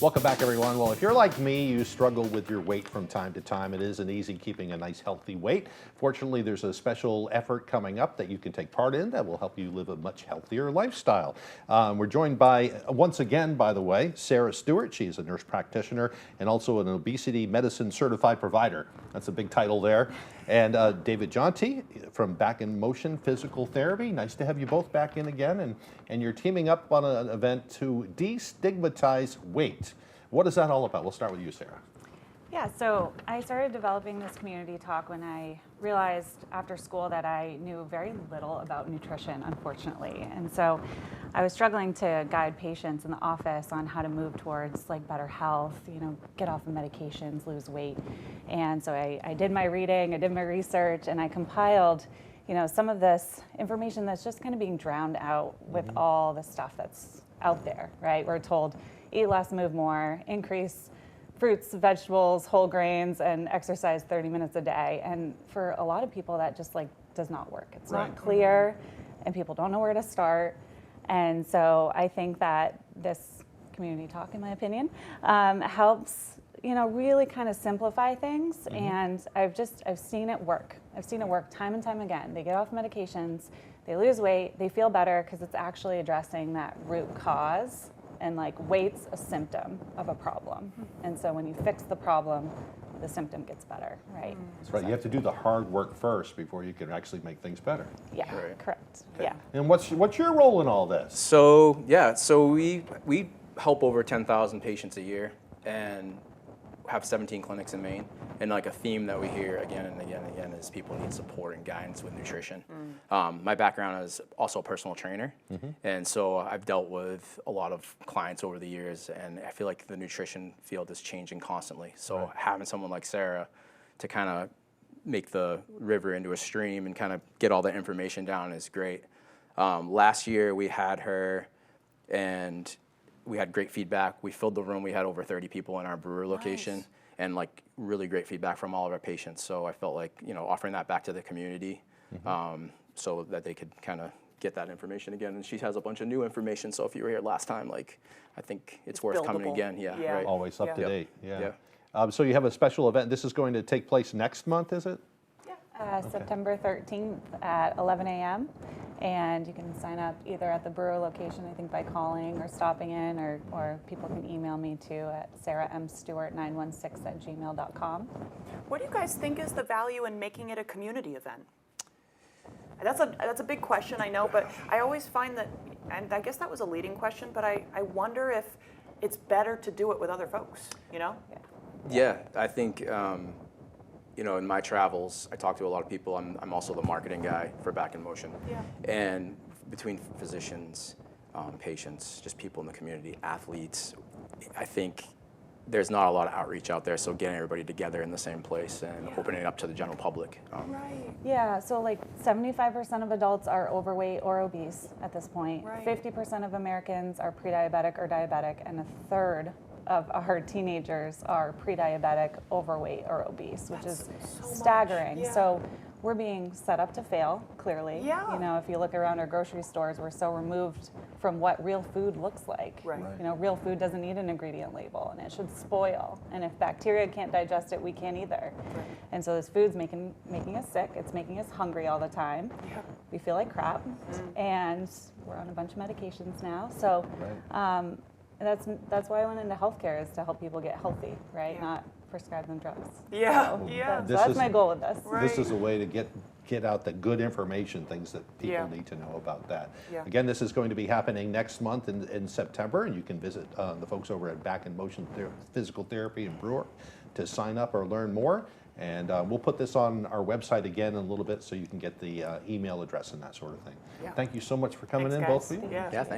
Welcome back, everyone. Well, if you're like me, you struggle with your weight from time to time. It isn't easy keeping a nice, healthy weight. Fortunately, there's a special effort coming up that you can take part in that will help you live a much healthier lifestyle. We're joined by, once again, by the way, Sarah Stewart. She is a nurse practitioner and also an obesity medicine certified provider. That's a big title there. And David Jonti from Back in Motion Physical Therapy. Nice to have you both back in again. And you're teaming up on an event to destigmatize weight. What is that all about? We'll start with you, Sarah. Yeah, so I started developing this community talk when I realized after school that I knew very little about nutrition, unfortunately. And so I was struggling to guide patients in the office on how to move towards like better health, get off of medications, lose weight. And so I did my reading, I did my research, and I compiled some of this information that's just kind of being drowned out with all the stuff that's out there, right? We're told eat less, move more, increase fruits, vegetables, whole grains, and exercise 30 minutes a day. And for a lot of people, that just does not work. It's not clear, and people don't know where to start. And so I think that this community talk, in my opinion, helps really kind of simplify things. And I've seen it work. I've seen it work time and time again. They get off medications, they lose weight, they feel better because it's actually addressing that root cause. And weight's a symptom of a problem. And so when you fix the problem, the symptom gets better, right? That's right. You have to do the hard work first before you can actually make things better. Yeah, correct. Okay. Yeah. And what's your role in all this? So we help over 10,000 patients a year and have 17 clinics in Maine. And a theme that we hear again and again and again is people need support and guidance with nutrition. My background is also a personal trainer. And so I've dealt with a lot of clients over the years, and I feel like the nutrition field is changing constantly. So having someone like Sarah to kind of make the river into a stream and kind of get all the information down is great. Last year we had her, and we had great feedback. We filled the room. We had over 30 people in our Brewer location, and really great feedback from all of our patients. So I felt like offering that back to the community, so that they could kind of get that information again. And she has a bunch of new information. So if you were here last time, I think it's worth coming again. Yeah. Right. Always up to date. Yeah. So you have a special event. This is going to take place next month, is it? September 13th at 11 a.m. And you can sign up either at the Brewer location, I think by calling or stopping in, or people can email me too at sarahmstewart916@gmail.com. What do you guys think is the value in making it a community event? That's a big question, I know, but I always find that, and I guess that was a leading question, but I wonder if it's better to do it with other folks, Yeah, I think in my travels, I talk to a lot of people. I'm also the marketing guy for Back in Motion. Yeah. And between physicians, patients, just people in the community, athletes, I think there's not a lot of outreach out there. So getting everybody together in the same place and opening it up to the general public. Right. Yeah, so 75% of adults are overweight or obese at this point. Right. 50% of Americans are pre-diabetic or diabetic, and a third of our teenagers are pre-diabetic, overweight, or obese, which is so staggering. much. Yeah. So we're being set up to fail, clearly. Yeah. If you look around our grocery stores, we're so removed from what real food looks like. Right. Real food doesn't need an ingredient label, and it should spoil. And if bacteria can't digest it, we can't either. Right. And so this food's making us sick. It's making us hungry all the time. Yeah. We feel like crap, and we're on a bunch of medications now. So that's why I went into healthcare, is to help people get healthy, right? Yeah. Not prescribe them drugs. Yeah. So Yeah. that's my goal with this. Right. This is a way to get out the good information, things that people Yeah. need to know about that. Yeah. Again, this is going to be happening next month in September, and you can visit the folks over at Back in Motion Physical Therapy in Brewer to sign up or learn more. And we'll put this on our website again in a little bit so you can get the email address and that sort of thing. Yeah. Thank you so much for coming Thanks, in, guys. both of you. Yeah. Yeah, thank you.